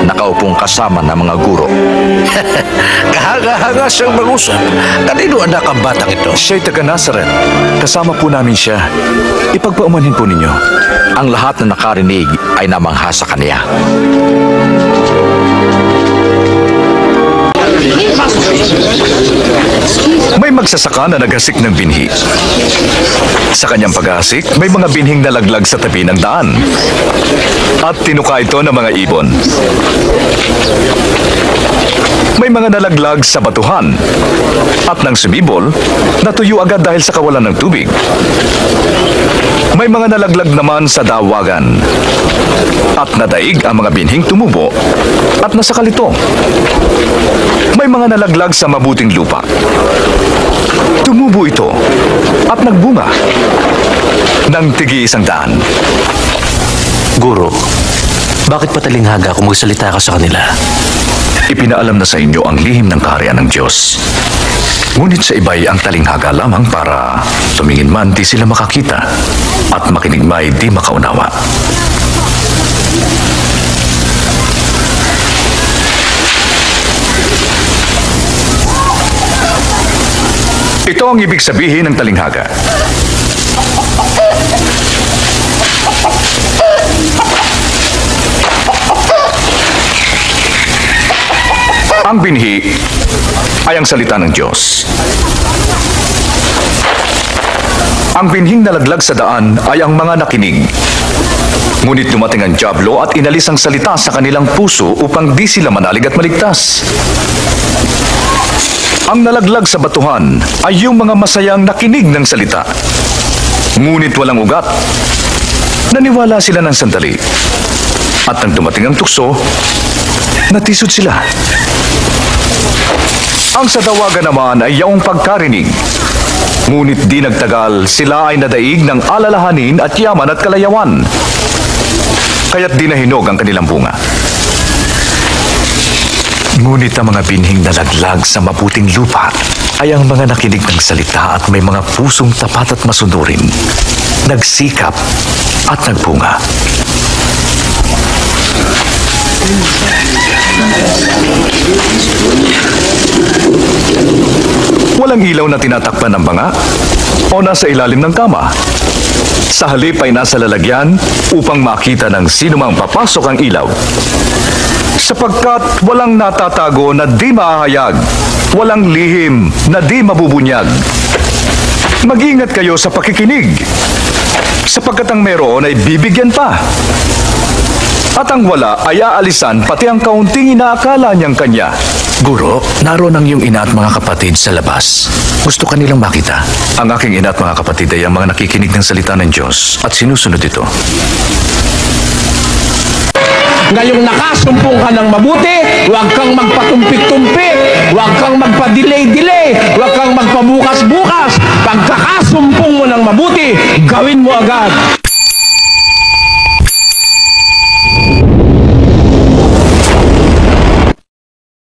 nakaupong kasama ng mga guro. Kahanga-hanga siyang mag-usap. Kanino anak ang batang ito? Siya'y taga Nazareth. Kasama po namin siya. Ipagpaumanhin po ninyo. Ang lahat na nakarinig ay namangha sa kanya. May magsasaka na naghasik ng binhi. Sa kanyang paghasik, may mga binhing nalaglag sa tabi ng daan. At tinuka ito ng mga ibon. May mga nalaglag sa batuhan. At nang sumibol, natuyo agad dahil sa kawalan ng tubig. May mga nalaglag naman sa dawagan. At nadaig ang mga binhing tumubo at nasakalito. May mga nalaglag sa mabuting lupa. Tumubo ito at nagbunga ng tigi-100. Guro, bakit patalinghaga kung magsalita ka sa kanila? Ipinaalam na sa inyo ang lihim ng kaharian ng Diyos. Ngunit sa iba'y ang talinghaga lamang para tumingin man di sila makakita at makinig may di makaunawa. Ito ang ibig sabihin ng talinghaga. Ang binhi ay ang salita ng Diyos. Ang binhing nalaglag sa daan ay ang mga nakinig. Ngunit dumating ang dyablo at inalis ang salita sa kanilang puso upang di sila manalig at maligtas. Ang nalaglag sa batuhan ay yung mga masayang nakinig ng salita. Ngunit walang ugat. Naniwala sila ng sandali. At nang dumating ang tukso, natisod sila. Ang sa dawagan naman ay yaong pagkarinig. Ngunit di nagtagal, sila ay nadaig ng alalahanin at yaman at kalayawan. Kaya't di nahinog ang kanilang bunga. Ngunit ang mga binhing nalaglag sa mabuting lupa ay ang mga nakinig ng salita at may mga pusong tapat at masunurin, nagsikap at nagbunga. Walang ilaw na tinatakpan ng banga o nasa ilalim ng kama. Sa halip ay nasa lalagyan upang makita ng sinumang papasok ang ilaw. Sapagkat walang natatago na di mahahayag, walang lihim na di mabubunyag. Mag-ingat kayo sa pakikinig, sapagkat ang meron ay bibigyan pa. At ang wala ay aalisan pati ang kaunting inaakala niyang kanya. Guro, naroon ang iyong ina at mga kapatid sa labas. Gusto ka nilang makita. Ang aking ina at mga kapatid ay ang mga nakikinig ng salita ng Diyos at sinusunod ito. Ngayong nakasumpong ka ng mabuti, huwag kang magpatumpik-tumpik, huwag kang magpa-delay-delay, huwag kang magpabukas-bukas. Pagkakasumpong mo ng mabuti, gawin mo agad.